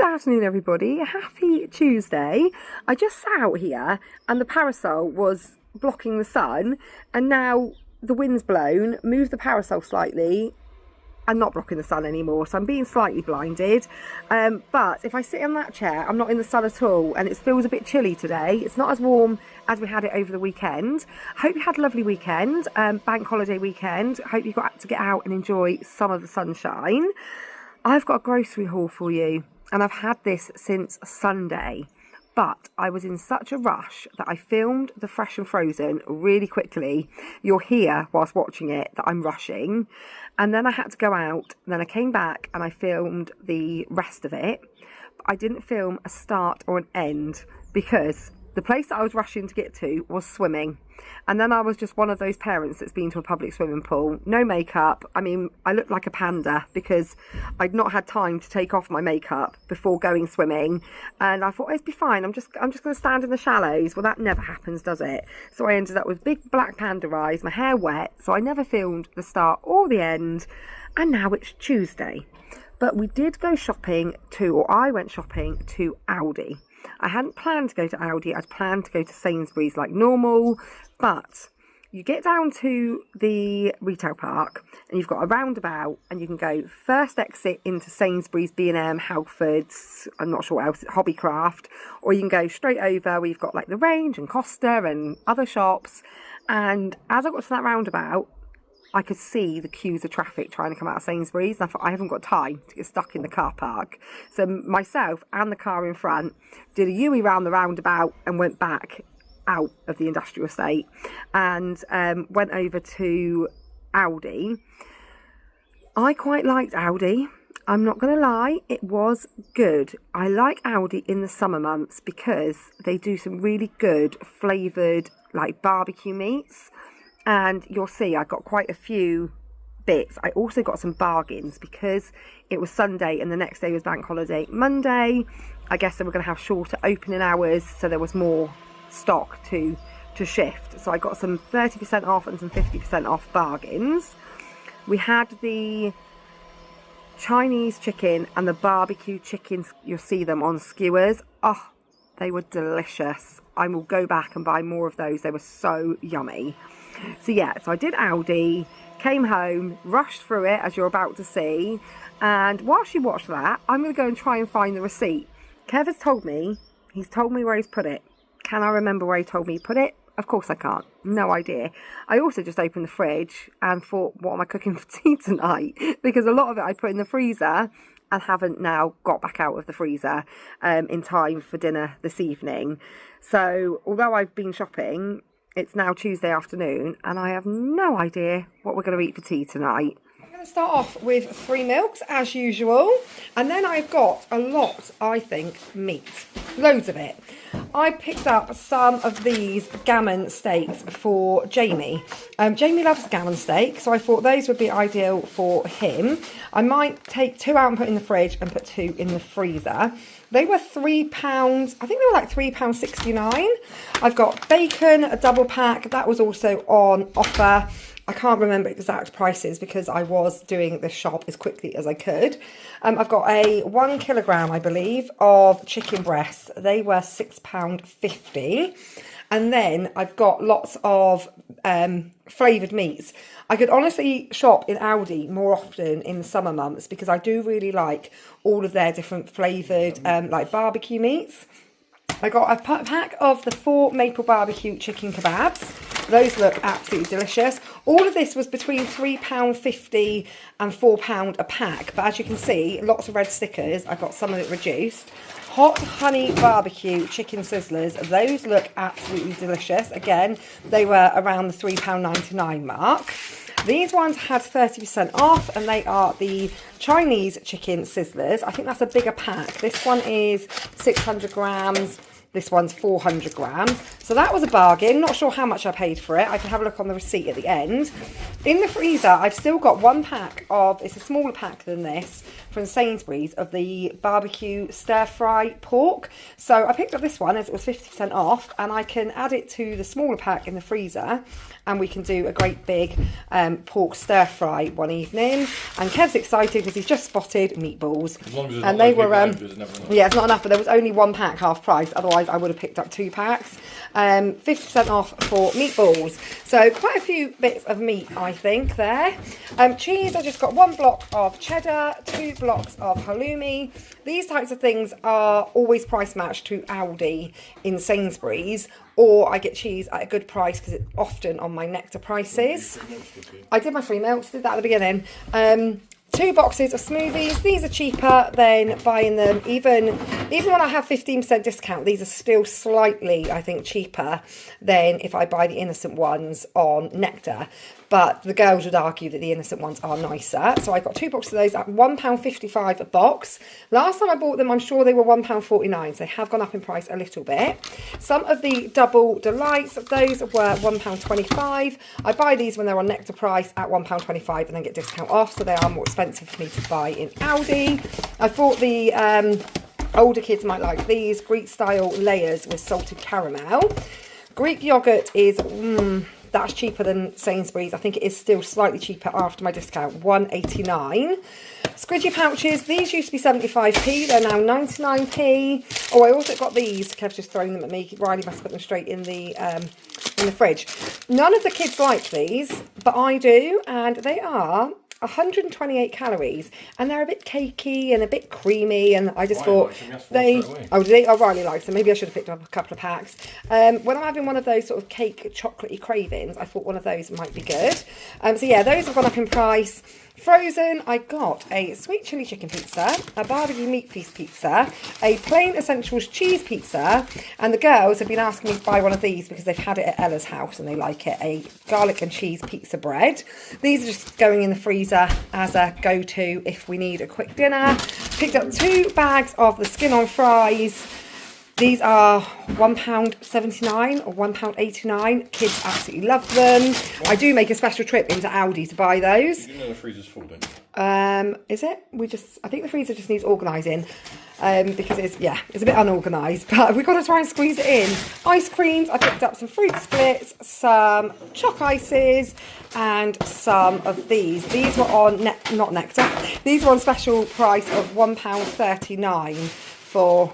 Good afternoon, everybody. Happy Tuesday. I just sat out here and the parasol was blocking the sun, and now the wind's blown, moved the parasol slightly and not blocking the sun anymore, so I'm being slightly blinded. But if I sit in that chair, I'm not in the sun at all, and it feels a bit chilly today. It's not as warm as we had it over the weekend. Hope you had a lovely weekend, bank holiday weekend. Hope you got to get out and enjoy some of the sunshine. I've got a grocery haul for you, and I've had this since Sunday, but I was in such a rush that I filmed the fresh and frozen really quickly. You'll hear whilst watching it that I'm rushing, and then I had to go out, and then I came back and I filmed the rest of it. But I didn't film a start or an end because the place that I was rushing to get to was swimming. And then I was just one of those parents that's been to a public swimming pool, no makeup. I mean, I looked like a panda because I'd not had time to take off my makeup before going swimming. And I thought, it'd be fine. I'm just going to stand in the shallows. Well, that never happens, does it? So I ended up with big black panda eyes, my hair wet. So I never filmed the start or the end. And now it's Tuesday. But we did go shopping I went shopping to Aldi. I hadn't planned to go to Aldi. I'd planned to go to Sainsburys like normal, but you get down to the retail park and you've got a roundabout, and you can go first exit into Sainsburys, B&M, Halfords, I'm not sure what else, Hobbycraft, or you can go straight over where you've got like the Range and Costa and other shops. And as I got to that roundabout, I could see the queues of traffic trying to come out of Sainsbury's, and I thought, I haven't got time to get stuck in the car park. So myself and the car in front did a U-turn round the roundabout and went back out of the industrial estate and went over to Aldi. I quite liked Aldi. I'm not going to lie, it was good. I like Aldi in the summer months because they do some really good flavoured like barbecue meats. And you'll see I got quite a few bits. I also got some bargains because it was Sunday and the next day was bank holiday Monday. I guess they were going to have shorter opening hours, so there was more stock to shift. So I got some 30% off and some 50% off bargains. We had the Chinese chicken and the barbecue chickens. You'll see them on skewers. Oh, they were delicious. I will go back and buy more of those. They were so yummy. So yeah, so I did Aldi, came home, rushed through it as you're about to see, and whilst you watch that, I'm going to go and try and find the receipt. Kev has told me, he's told me where he's put it. Can I remember where he told me he put it? Of course I can't. No idea. I also just opened the fridge and thought, what am I cooking for tea tonight? Because a lot of it I put in the freezer and haven't now got back out of the freezer in time for dinner this evening. So although I've been shopping, it's now Tuesday afternoon and I have no idea what we're going to eat for tea tonight. I'm going to start off with 3 milks as usual, and then I've got a lot, I think, meat. Loads of it. I picked up some of these gammon steaks for Jamie. Jamie loves gammon steak, so I thought those would be ideal for him. I might take 2 out and put in the fridge and put 2 in the freezer. They were £3, I think they were like £3.69. I've got bacon, a double pack, that was also on offer. I can't remember exact prices because I was doing this shop as quickly as I could. I've got a 1 kilogram, I believe, of chicken breasts. They were £6.50. And then I've got lots of flavoured meats. I could honestly shop in Aldi more often in the summer months because I do really like all of their different flavoured like barbecue meats. I got a pack of the 4 maple barbecue chicken kebabs. Those look absolutely delicious. All of this was between £3.50 and £4 a pack. But as you can see, lots of red stickers. I got some of it reduced. Hot honey barbecue chicken sizzlers. Those look absolutely delicious. Again, they were around the £3.99 mark. These ones had 30% off, and they are the Chinese chicken sizzlers. I think that's a bigger pack. This one is 600 grams. This one's 400 grams. So that was a bargain. Not sure how much I paid for it. I can have a look on the receipt at the end. In the freezer, I've still got one pack of, it's a smaller pack than this, from Sainsbury's, of the barbecue stir-fry pork. So I picked up this one as it was 50% off, and I can add it to the smaller pack in the freezer, and we can do a great big pork stir-fry one evening. And Kev's excited because he's just spotted meatballs. And they were, yeah, it's not enough, but there was only one pack half price. Otherwise, I would have picked up 2 packs. 50% off for meatballs. So quite a few bits of meat, I think, there. Cheese, I just got 1 block of cheddar, 2 blocks of halloumi. These types of things are always price matched to Aldi in Sainsbury's, or I get cheese at a good price because it's often on my Nectar prices. I did my free milks, did that at the beginning. 2 boxes of smoothies. These are cheaper than buying them. Even when I have 15% discount, these are still slightly, I think, cheaper than if I buy the innocent ones on Nectar. But the girls would argue that the innocent ones are nicer. So I got 2 boxes of those at £1.55 a box. Last time I bought them, I'm sure they were £1.49. So they have gone up in price a little bit. Some of the double delights, those were £1.25. I buy these when they're on Nectar price at £1.25 and then get discount off. So they are more expensive for me to buy in Aldi. I thought the older kids might like these Greek style layers with salted caramel. Greek yogurt is that's cheaper than Sainsbury's. I think it is still slightly cheaper after my discount, £1.89. Squidgy pouches, these used to be 75p, they're now 99p. Oh, I also got these. Kev's just throwing them at me. Riley must put them straight in the fridge. None of the kids like these, but I do, and they are 128 calories, and they're a bit cakey and a bit creamy, and I just thought Riley likes them. Maybe I should have picked up a couple of packs. When I'm having one of those sort of cake chocolatey cravings, I thought one of those might be good. So yeah, those have gone up in price. Frozen, I got a sweet chilli chicken pizza, a barbecue meat feast pizza, a plain essentials cheese pizza, and the girls have been asking me to buy one of these because they've had it at Ella's house and they like it, a garlic and cheese pizza bread. These are just going in the freezer as a go-to if we need a quick dinner. Picked up 2 bags of the skin-on fries. These are £1.79 or £1.89. Kids absolutely love them. I do make a special trip into Aldi to buy those. You know the freezer's full, don't you? Is it? I think the freezer just needs organising. Because it's a bit unorganised, but we've got to try and squeeze it in. Ice creams, I picked up some fruit splits, some choc ices, and some of these. These were on, not Nectar, these were on special price of £1.39 for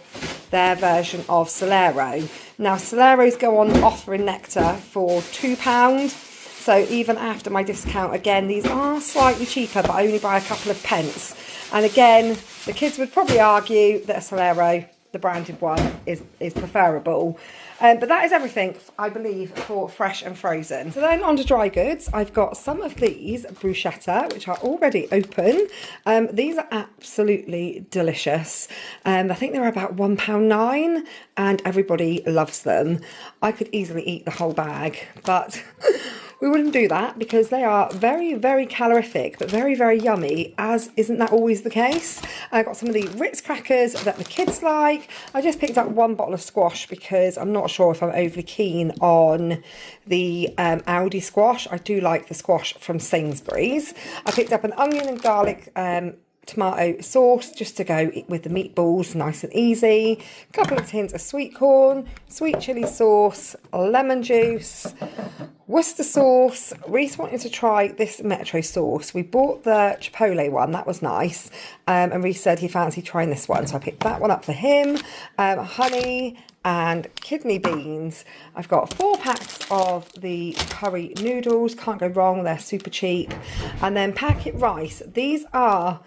their version of Solero. Now, Soleros go on offer in Nectar for £2. So even after my discount, again, these are slightly cheaper, but only by a couple of pence. And again, the kids would probably argue that a Solero, the branded one, is preferable. But that is everything, I believe, for fresh and frozen. So then on to dry goods. I've got some of these bruschetta, which are already open. These are absolutely delicious. I think they're about £1.09 and everybody loves them. I could easily eat the whole bag, but we wouldn't do that because they are very, very calorific, but very, very yummy, as isn't that always the case. I got some of the Ritz crackers that the kids like. I just picked up 1 bottle of squash because I'm not sure if I'm overly keen on the Aldi squash. I do like the squash from Sainsbury's. I picked up an onion and garlic tomato sauce just to go with the meatballs, nice and easy. A couple of tins of sweet corn, sweet chilli sauce, lemon juice, Worcester sauce. Reese wanted to try this Metro sauce. We bought the Chipotle one, that was nice. And Reese said he fancied trying this one, so I picked that one up for him. Honey and kidney beans. I've got 4 packs of the curry noodles, can't go wrong, they're super cheap. And then packet rice. These are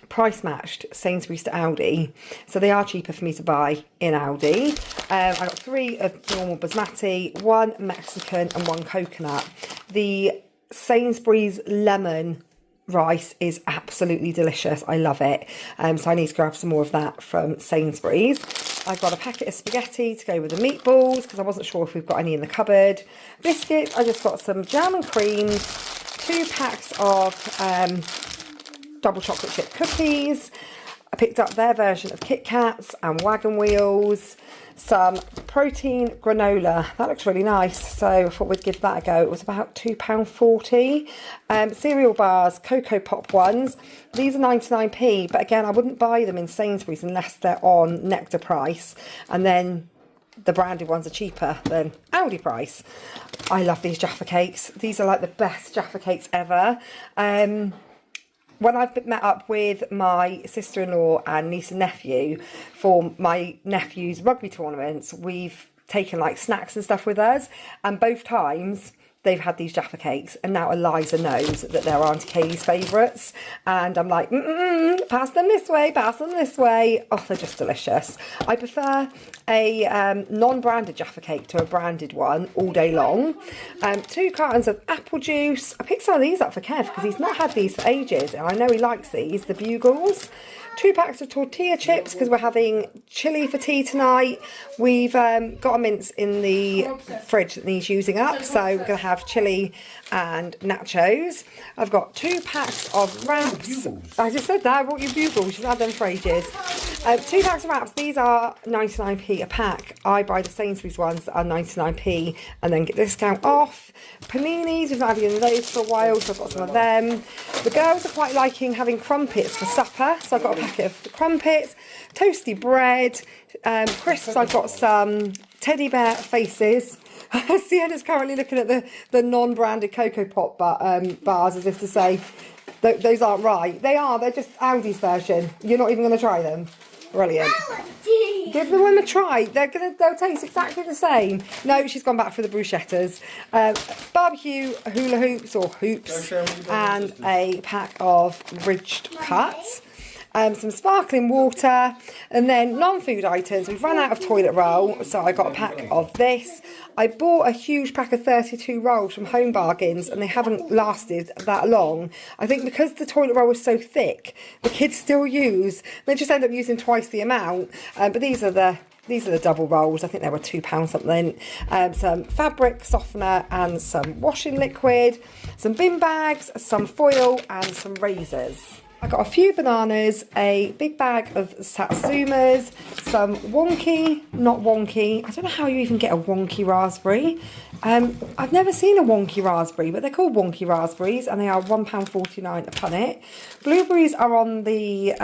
price matched Sainsbury's to Aldi, so they are cheaper for me to buy in Aldi. I got 3 of normal basmati, 1 Mexican and 1 coconut. The Sainsbury's lemon rice is absolutely delicious. I love it. So I need to grab some more of that from Sainsbury's. I've got a packet of spaghetti to go with the meatballs because I wasn't sure if we've got any in the cupboard. Biscuits, I just got some jam and creams, 2 packs of double chocolate chip cookies. I picked up their version of Kit Kats and wagon wheels, some protein granola. That looks really nice, so I thought we'd give that a go. It was about £2.40. Cereal bars, Cocoa Pop ones. These are 99p, but again, I wouldn't buy them in Sainsbury's unless they're on Nectar price, and then the branded ones are cheaper than Aldi price. I love these Jaffa cakes. These are like the best Jaffa cakes ever. When I've met up with my sister-in-law and niece and nephew for my nephew's rugby tournaments, we've taken like snacks and stuff with us, and both times they've had these Jaffa cakes, and now Eliza knows that they're Auntie Kaylee's favourites, and I'm like, pass them this way, pass them this way. Oh, they're just delicious. I prefer a non-branded Jaffa cake to a branded one all day long. 2 cartons of apple juice. I picked some of these up for Kev because he's not had these for ages, and I know he likes these, the Bugles. 2 packs of tortilla chips because we're having chili for tea tonight. We've got a mince in the fridge that needs using up, so we're going to have chili and nachos. I've got 2 packs of wraps. I just said that, I bought you Bugles, you've had them for ages. 2 packs of wraps, these are 99p a pack. I buy the Sainsbury's ones that are 99p and then get the discount off. Paninis, we've not had any of those for a while, so I've got some of them. The girls are quite liking having crumpets for supper, so I've got a packet of crumpets, toasty bread, crisps. I've got some teddy bear faces. Sienna's currently looking at the non-branded Cocoa Pop bars as if to say, those aren't right. They are, they're just Aldi's version. You're not even going to try them? Brilliant. Give them a try. They'll taste exactly the same. No, she's gone back for the bruschettas. Barbecue hula hoops or hoops, and a pack of ridged cuts. Some sparkling water, and then non-food items. We've run out of toilet roll, so I got a pack of this. I bought a huge pack of 32 rolls from Home Bargains, and they haven't lasted that long. I think because the toilet roll was so thick, the kids still use, they just end up using twice the amount. But these are the double rolls. I think they were £2 something. Some fabric softener and some washing liquid, some bin bags, some foil, and some razors. I got a few bananas, a big bag of satsumas, some wonky, not wonky. I don't know how you even get a wonky raspberry. I've never seen a wonky raspberry, but they're called wonky raspberries, and they are £1.49 a punnet. Blueberries are on the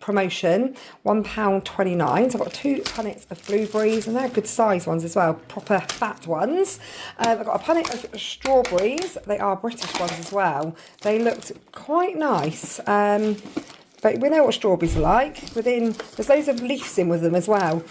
promotion, £1.29. So I've got 2 punnets of blueberries, and they're good size ones as well, proper fat ones. I've got a punnet of strawberries. They are British ones as well. They looked quite nice. But we know what strawberries are like. There's loads of leaves in with them as well.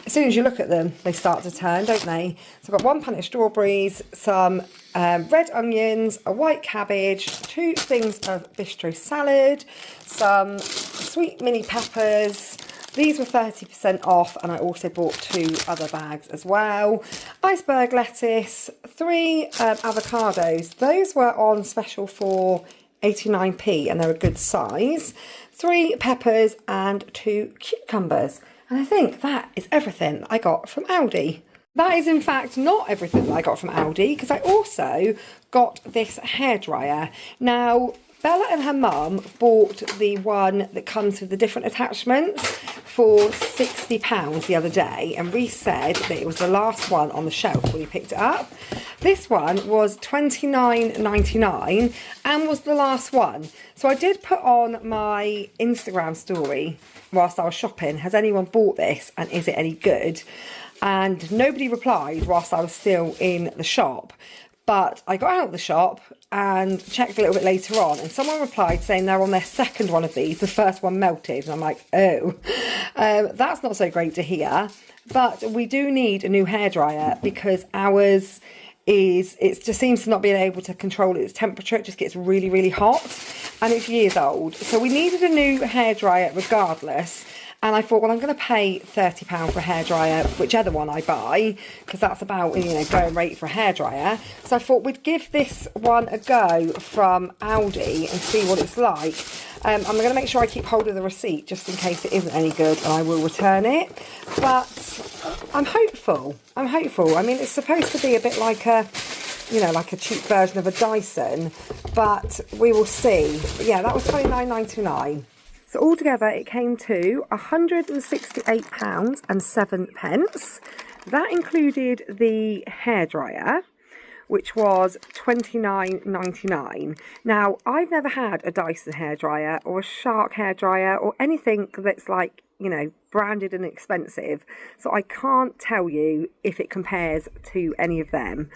As soon as you look at them, they start to turn, don't they? So I've got 1 punnet of strawberries, some red onions, a white cabbage, 2 things of bistro salad, some sweet mini peppers. These were 30% off, and I also bought 2 other bags as well. Iceberg lettuce, 3 avocados. Those were on special for 89p, and they're a good size. 3 peppers and 2 cucumbers. And I think that is everything I got from Aldi. That is in fact not everything that I got from Aldi, because I also got this hairdryer. Now, Bella and her mum bought the one that comes with the different attachments for £60 the other day, and Reece said that it was the last one on the shelf when he picked it up. This one was £29.99 and was the last one. So I did put on my Instagram story whilst I was shopping, has anyone bought this and is it any good? And nobody replied whilst I was still in the shop. But I got out of the shop and checked a little bit later on, and someone replied saying they're on their second one of these. The first one melted, and I'm like, oh, that's not so great to hear. But we do need a new hairdryer because ours it just seems to not being able to control its temperature. It just gets really, really hot, and it's years old. So we needed a new hairdryer regardless. And I thought, well, I'm going to pay £30 for a hairdryer, whichever one I buy, because that's about, going rate for a hairdryer. So I thought we'd give this one a go from Aldi and see what it's like. I'm going to make sure I keep hold of the receipt just in case it isn't any good, and I will return it. But I'm hopeful. I mean, it's supposed to be a bit like a cheap version of a Dyson, but we will see. But yeah, that was £29.99. So altogether it came to £168.07. That included the hairdryer, which was £29.99. Now, I've never had a Dyson hairdryer or a Shark hairdryer or anything that's like, you know, branded and expensive. So I can't tell you if it compares to any of them.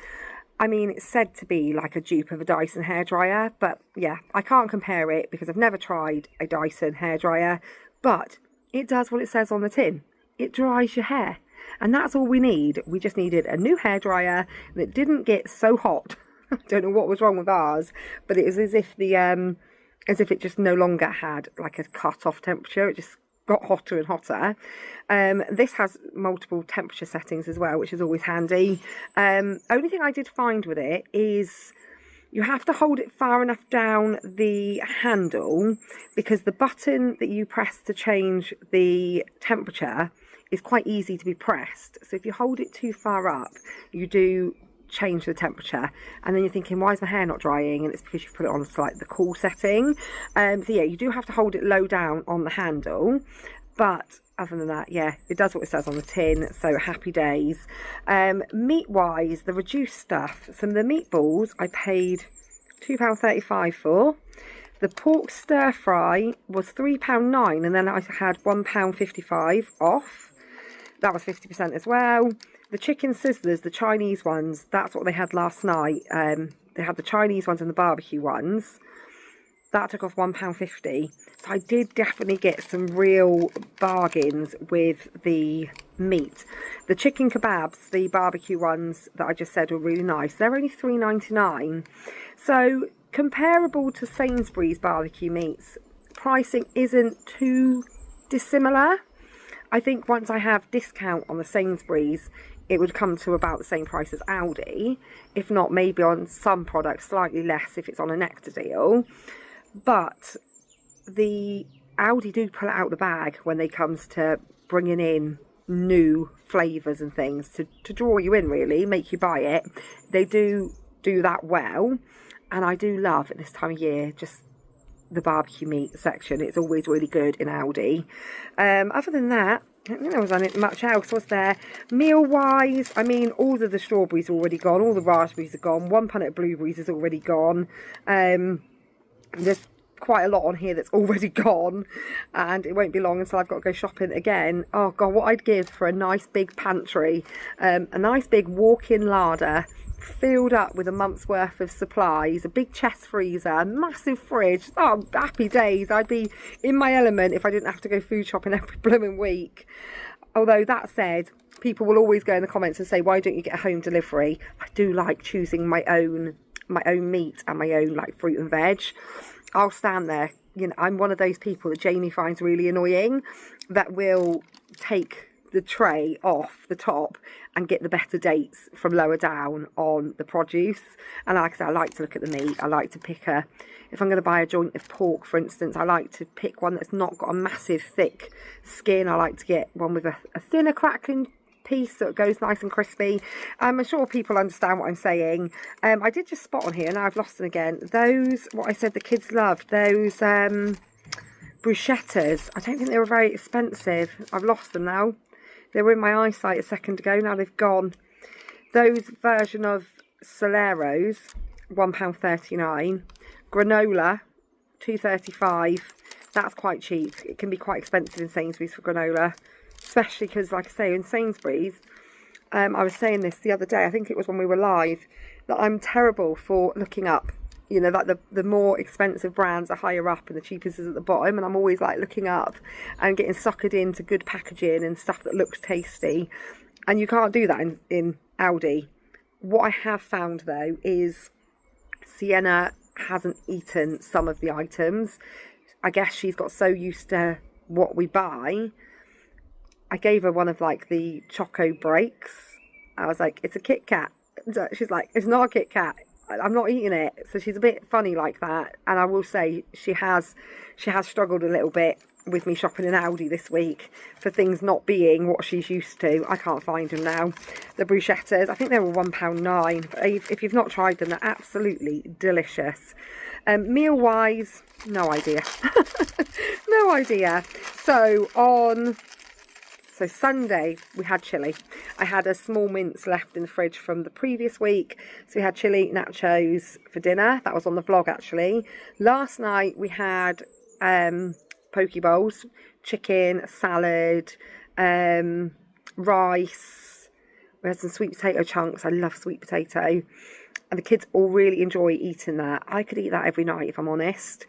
I mean, it's said to be like a dupe of a Dyson hairdryer, but yeah, I can't compare it because I've never tried a Dyson hairdryer, but it does what it says on the tin. It dries your hair. And that's all we need. We just needed a new hairdryer that didn't get so hot. I don't know what was wrong with ours, but it was as if it just no longer had like a cut-off temperature. It just got hotter and hotter. This has multiple temperature settings as well, which is always handy. Only thing I did find with it is you have to hold it far enough down the handle, because the button that you press to change the temperature is quite easy to be pressed. So if you hold it too far up, you do change the temperature, and then you're thinking, why is my hair not drying? And it's because you've put it on to like the cool setting. So yeah, you do have to hold it low down on the handle, but other than that, yeah, it does what it says on the tin, so happy days. Meat wise, the reduced stuff, some of the meatballs I paid £2.35 for. The pork stir fry was £3.09, and then I had £1.55 off. That was 50% as well. The chicken sizzlers, the Chinese ones, that's what they had last night. They had the Chinese ones and the barbecue ones. That took off £1.50. So I did definitely get some real bargains with the meat. The chicken kebabs, the barbecue ones that I just said were really nice. They're only £3.99. So comparable to Sainsbury's barbecue meats, pricing isn't too dissimilar. I think once I have discount on the Sainsbury's, it would come to about the same price as Aldi. If not, maybe on some products, slightly less if it's on a Nectar deal. But the Aldi do pull it out the bag when it comes to bringing in new flavours and things to draw you in, really, make you buy it. They do that well. And I do love at this time of year just the barbecue meat section. It's always really good in Aldi. Other than that, I don't think there was much else, was there? Meal wise, I mean, all of the strawberries are already gone, all the raspberries are gone, one punnet of blueberries is already gone. There's quite a lot on here that's already gone, and it won't be long until I've got to go shopping again. Oh god, what I'd give for a nice big pantry, a nice big walk-in larder filled up with a month's worth of supplies, a big chest freezer, a massive fridge. Oh, happy days. I'd be in my element if I didn't have to go food shopping every blooming week. Although that said, people will always go in the comments and say, why don't you get a home delivery? I do like choosing my own meat and my own like fruit and veg. I'll stand there, you know, I'm one of those people that Jamie finds really annoying, that will take the tray off the top and get the better dates from lower down on the produce. And like I said, I like to look at the meat. I like to pick if I'm going to buy a joint of pork, for instance, I like to pick one that's not got a massive thick skin. I like to get one with a thinner crackling piece so it goes nice and crispy. I'm sure people understand what I'm saying. I did just spot on here, now I've lost them again, those, what I said the kids loved, those bruschettas. I don't think they were very expensive. I've lost them now. They were in my eyesight a second ago, now they've gone. Those version of Soleros, £1.39. Granola, £2.35. That's quite cheap. It can be quite expensive in Sainsbury's for granola, especially because, like I say, in Sainsbury's, I was saying this the other day, I think it was when we were live, that I'm terrible for looking up, you know, like the more expensive brands are higher up and the cheapest is at the bottom, and I'm always like looking up and getting suckered into good packaging and stuff that looks tasty, and you can't do that in Aldi. What I have found though is Sienna hasn't eaten some of the items. I guess she's got so used to what we buy. I gave her one of like the Choco Breaks. I was like, it's a Kit Kat. She's like, it's not a Kit Kat. I'm not eating it. So she's a bit funny like that. And I will say she has struggled a little bit with me shopping in Aldi this week for things not being what she's used to. I can't find them now. The bruschettas, I think they were £1.09. But if you've not tried them, they're absolutely delicious. Meal wise, no idea. No idea. So Sunday we had chilli. I had a small mince left in the fridge from the previous week, so we had chilli nachos for dinner. That was on the vlog actually. Last night we had poke bowls, chicken, salad, rice. We had some sweet potato chunks. I love sweet potato, and the kids all really enjoy eating that. I could eat that every night if I'm honest.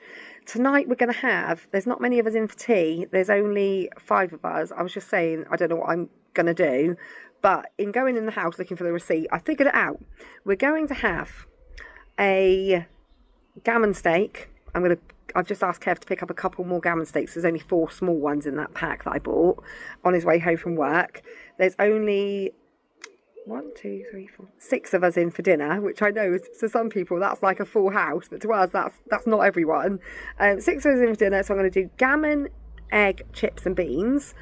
Tonight we're going to have, there's not many of us in for tea, there's only 5 of us. I was just saying, I don't know what I'm going to do, but in going in the house looking for the receipt, I figured it out. We're going to have a gammon steak. I've just asked Kev to pick up a couple more gammon steaks. There's only 4 small ones in that pack that I bought on his way home from work. There's only 6 of us in for dinner, which I know is, to some people that's like a full house, but to us that's not everyone. 6 of us in for dinner, so I'm going to do gammon, egg, chips and beans.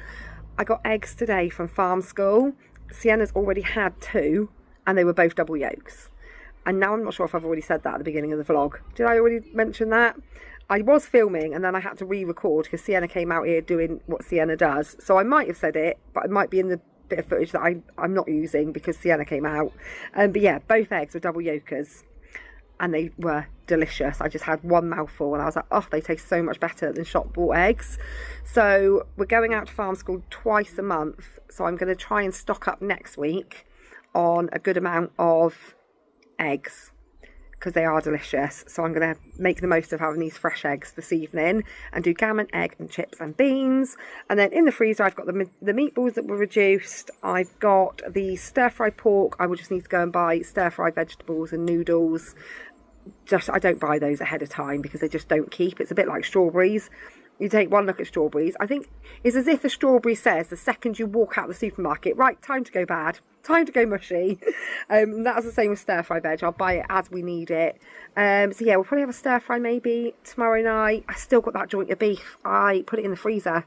I got eggs today from farm school. Sienna's already had 2 and they were both double yolks, and now I'm not sure if I've already said that at the beginning of the vlog. Did I already mention that? I was filming and then I had to re-record because Sienna came out here doing what Sienna does, so I might have said it, but it might be in the bit of footage that I'm not using because Sienna came out. But yeah, both eggs were double yolkers and they were delicious. I just had one mouthful and I was like, oh, they taste so much better than shop bought eggs. So we're going out to farm school twice a month, so I'm going to try and stock up next week on a good amount of eggs because they are delicious. So I'm going to make the most of having these fresh eggs this evening and do gammon, egg and chips and beans. And then in the freezer I've got the meatballs that were reduced. I've got the stir-fry pork. I will just need to go and buy stir-fry vegetables and noodles. I don't buy those ahead of time because they just don't keep. It's a bit like strawberries. You take one look at strawberries, I think it's as if the strawberry says the second you walk out the supermarket, right, time to go bad, time to go mushy. That's the same with stir-fry veg. I'll buy it as we need it. So yeah, we'll probably have a stir-fry maybe tomorrow night. I still got that joint of beef. I put it in the freezer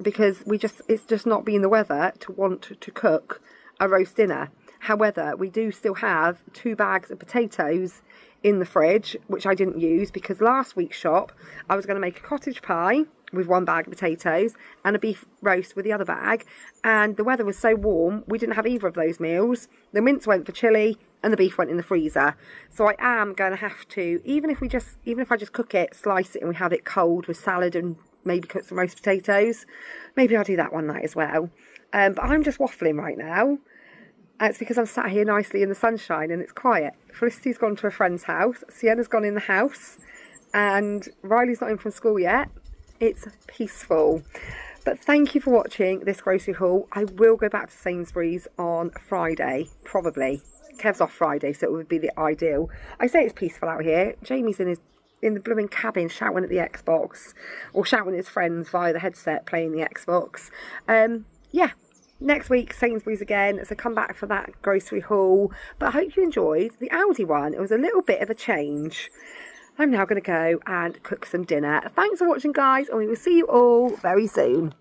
because it's just not been the weather to want to cook a roast dinner. However, we do still have 2 bags of potatoes in the fridge, which I didn't use because last week's shop I was going to make a cottage pie with 1 bag of potatoes and a beef roast with the other bag, and the weather was so warm we didn't have either of those meals. The mince went for chili and the beef went in the freezer, so I am going to have to, even if I just cook it, slice it and we have it cold with salad and maybe cook some roast potatoes, maybe I'll do that one night as well. But I'm just waffling right now. It's because I'm sat here nicely in the sunshine and it's quiet. Felicity's gone to a friend's house. Sienna's gone in the house. And Riley's not in from school yet. It's peaceful. But thank you for watching this grocery haul. I will go back to Sainsbury's on Friday, probably. Kev's off Friday, so it would be the ideal. I say it's peaceful out here. Jamie's in the blooming cabin shouting at the Xbox. Or shouting at his friends via the headset playing the Xbox. Yeah. Next week, Sainsbury's again, so come back for that grocery haul. But I hope you enjoyed the Aldi one. It was a little bit of a change. I'm now going to go and cook some dinner. Thanks for watching, guys, and we will see you all very soon.